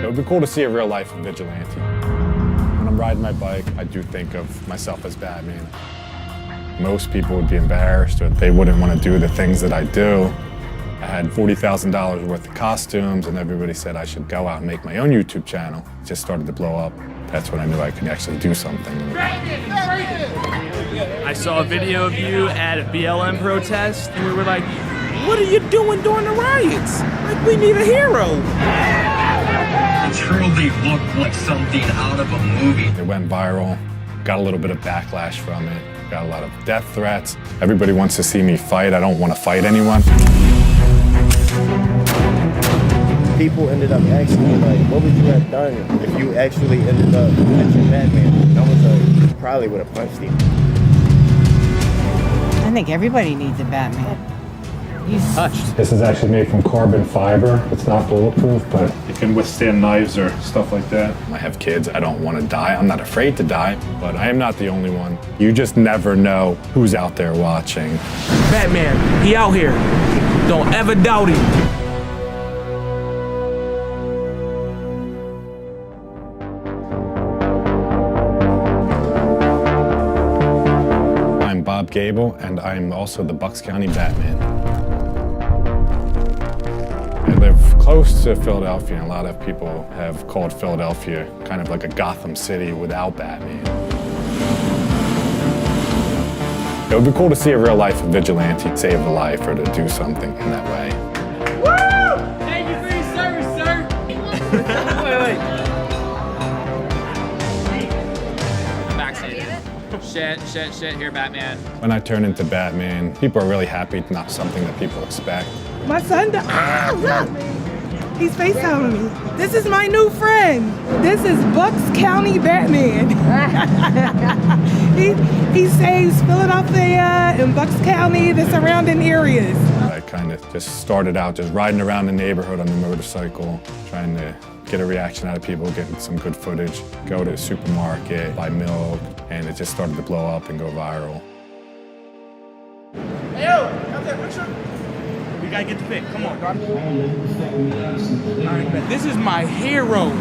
It would be cool to see a real life vigilante. When I'm riding my bike, I do think of myself as Batman. Most people would be embarrassed or they wouldn't want to do the things that I do. I had $40,000 worth of costumes and everybody said I should go out and make my own YouTube channel. It just started to blow up. That's when I knew I could actually do something. I saw a video of you at a BLM protest and we were like, what are you doing during the riots? Like, we need a hero. It truly looked like something out of a movie. It went viral, got a little bit of backlash from it, got a lot of death threats. Everybody wants to see me fight. I don't want to fight anyone. People ended up asking me, like, what would you have done if you actually ended up catching Batman? I was like, probably would have punched him. I think everybody needs a Batman. He's touched. This is actually made from carbon fiber. It's not bulletproof, but it can withstand knives or stuff like that. I have kids. I don't want to die. I'm not afraid to die, but I am not the only one. You just never know who's out there watching. Batman, he out here. Don't ever doubt him. I'm Bob Gable, and I'm also the Bucks County Batman. I live close to Philadelphia, and a lot of people have called Philadelphia kind of like a Gotham City without Batman. It would be cool to see a real life vigilante save a life or to do something in that way. Woo! Thank you for your service, sir. Wait. Backseat. Shit, here, Batman. When I turn into Batman, people are really happy. It's not something that people expect. My son, look! He's FaceTiming me. This is my new friend. This is Bucks County Batman. he saves Philadelphia and Bucks County, the surrounding areas. I kind of just started out just riding around the neighborhood on the motorcycle, trying to get a reaction out of people, getting some good footage, go to the supermarket, buy milk, and it just started to blow up and go viral. Hey, yo, got that picture? We gotta get the pic. Come on, dog. All right, this is my hero.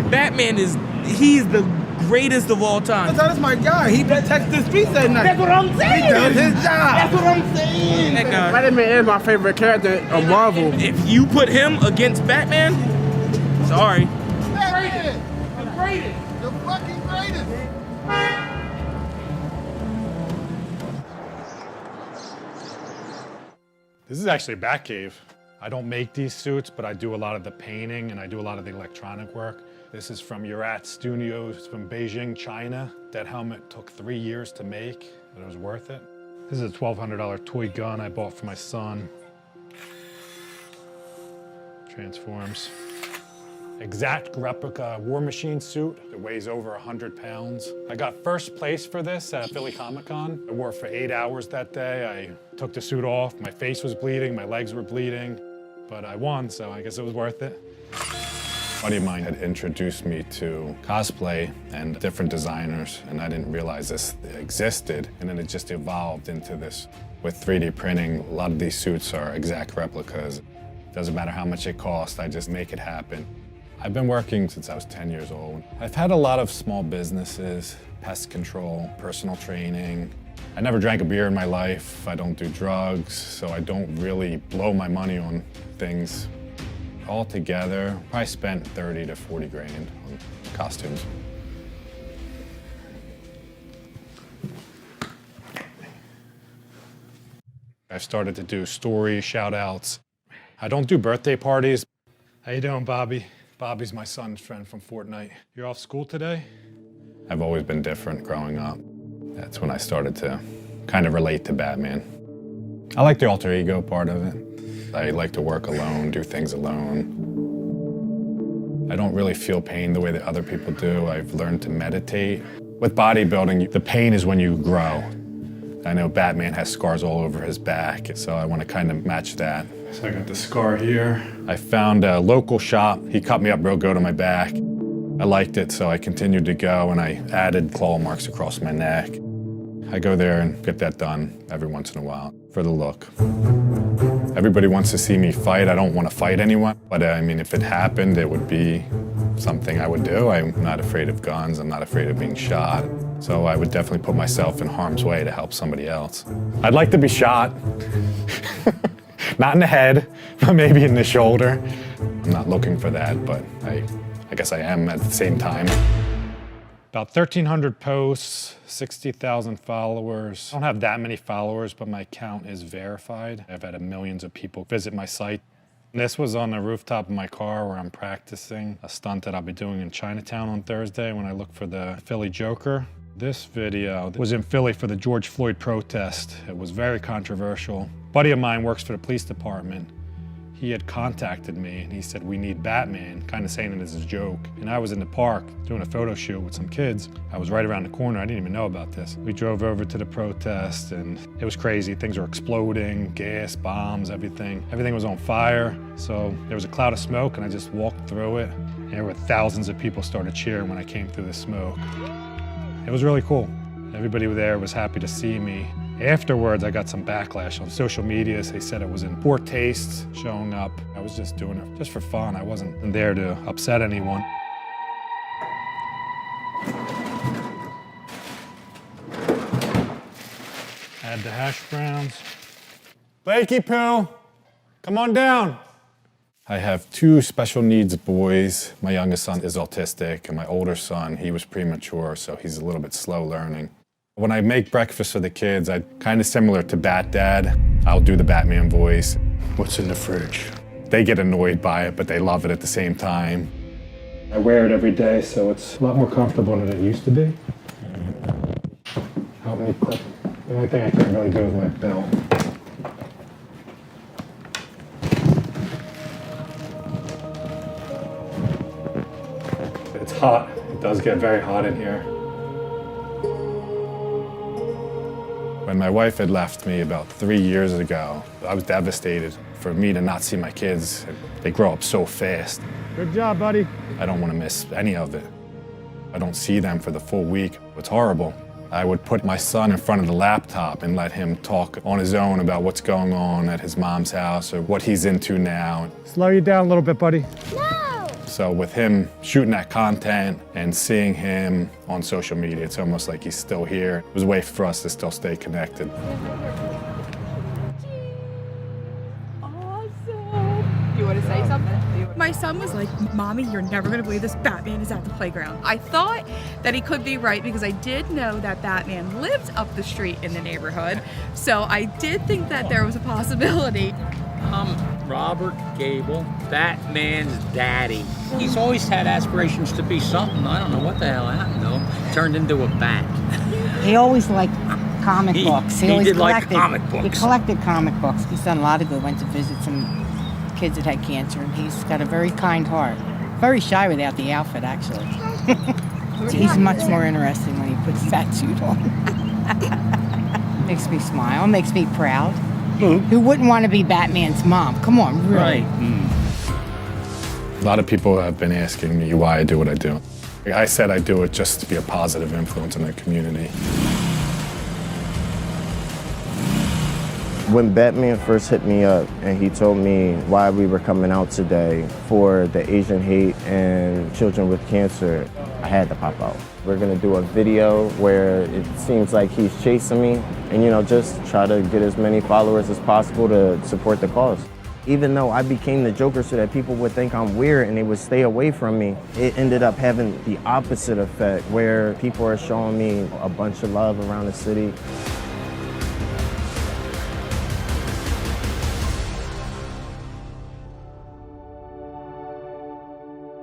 Batman he's the greatest of all time. That is my guy. He protects the streets at night. That's what I'm saying. He does his job. That's what I'm saying. Spider-Man is my favorite character of Marvel. If you put him against Batman, sorry. Batman! The greatest. The fucking greatest. This is actually a Batcave. I don't make these suits, but I do a lot of the painting and I do a lot of the electronic work. This is from Urat Studios from Beijing, China. That helmet took 3 years to make, but it was worth it. This is a $1,200 toy gun I bought for my son. Transforms. Exact replica War Machine suit. It weighs over 100 pounds. I got first place for this at Philly Comic-Con. I wore it for 8 hours that day. I took the suit off. My face was bleeding, my legs were bleeding, but I won, so I guess it was worth it. A buddy of mine had introduced me to cosplay and different designers, and I didn't realize this existed, and then it just evolved into this. With 3D printing, a lot of these suits are exact replicas. Doesn't matter how much it costs, I just make it happen. I've been working since I was 10 years old. I've had a lot of small businesses, pest control, personal training. I never drank a beer in my life. I don't do drugs, so I don't really blow my money on things. Altogether, I spent 30 to 40 grand on costumes. I've started to do story shout-outs. I don't do birthday parties. How you doing, Bobby? Bobby's my son's friend from Fortnite. You're off school today? I've always been different growing up. That's when I started to kind of relate to Batman. I like the alter ego part of it. I like to work alone, do things alone. I don't really feel pain the way that other people do. I've learned to meditate. With bodybuilding, the pain is when you grow. I know Batman has scars all over his back, so I want to kind of match that. So I got the scar here. I found a local shop. He cut me up real good on my back. I liked it, so I continued to go, and I added claw marks across my neck. I go there and get that done every once in a while for the look. Everybody wants to see me fight. I don't want to fight anyone, but I mean, if it happened, it would be something I would do. I'm not afraid of guns, I'm not afraid of being shot. So I would definitely put myself in harm's way to help somebody else. I'd like to be shot. Not in the head, but maybe in the shoulder. I'm not looking for that, but I guess I am at the same time. About 1,300 posts, 60,000 followers. I don't have that many followers, but my account is verified. I've had millions of people visit my site. This was on the rooftop of my car where I'm practicing a stunt that I'll be doing in Chinatown on Thursday when I look for the Philly Joker. This video was in Philly for the George Floyd protest. It was very controversial. A buddy of mine works for the police department. He had contacted me and he said, we need Batman, kind of saying it as a joke. And I was in the park doing a photo shoot with some kids. I was right around the corner, I didn't even know about this. We drove over to the protest and it was crazy. Things were exploding, gas, bombs, everything. Everything was on fire. So there was a cloud of smoke and I just walked through it. And there were thousands of people started cheering when I came through the smoke. It was really cool. Everybody there was happy to see me. Afterwards, I got some backlash on social media. They said it was in poor taste showing up. I was just doing it just for fun. I wasn't there to upset anyone. Add the hash browns. Blakey Poo, come on down. I have two special needs boys. My youngest son is autistic, and my older son, he was premature, so he's a little bit slow learning. When I make breakfast for the kids, I kind of similar to Bat Dad. I'll do the Batman voice. What's in the fridge? They get annoyed by it, but they love it at the same time. I wear it every day, so it's a lot more comfortable than it used to be. Help me clip. The only thing I can't really do is my belt. It's hot. It does get very hot in here. When my wife had left me about 3 years ago, I was devastated. For me to not see my kids, they grow up so fast. Good job, buddy. I don't want to miss any of it. I don't see them for the full week. It's horrible. I would put my son in front of the laptop and let him talk on his own about what's going on at his mom's house or what he's into now. Slow you down a little bit, buddy. No! So with him shooting that content and seeing him on social media, it's almost like he's still here. It was a way for us to still stay connected. You want to say something? My son was like, Mommy, you're never going to believe this Batman is at the playground. I thought that he could be right because I did know that Batman lived up the street in the neighborhood. So I did think that there was a possibility. Robert Gable, Batman's daddy. He's always had aspirations to be something. I don't know what the hell happened to him. Turned into a bat. He always liked comic books. He always did collected, like comic books. He collected comic books. He's done a lot of good. Went to visit some kids that had cancer, and he's got a very kind heart. Very shy without the outfit, actually. He's much more interesting when he puts that suit on. Makes me smile, makes me proud. Who wouldn't want to be Batman's mom? Come on, really. Right. A lot of people have been asking me why I do what I do. I said I do it just to be a positive influence in the community. When Batman first hit me up and he told me why we were coming out today for the Asian hate and children with cancer, I had to pop out. We're gonna do a video where it seems like he's chasing me and, you know, just try to get as many followers as possible to support the cause. Even though I became the Joker so that people would think I'm weird and they would stay away from me, it ended up having the opposite effect where people are showing me a bunch of love around the city.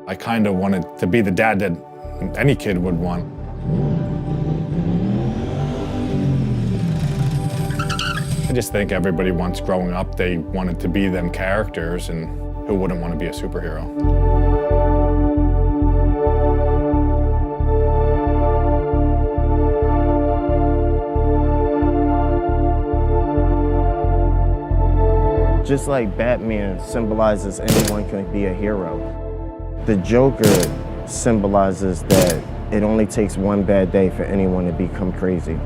I kind of wanted to be the dad that any kid would want. I just think everybody once growing up, they wanted to be them characters, and who wouldn't want to be a superhero? Just like Batman symbolizes anyone can be a hero, the Joker symbolizes that it only takes one bad day for anyone to become crazy.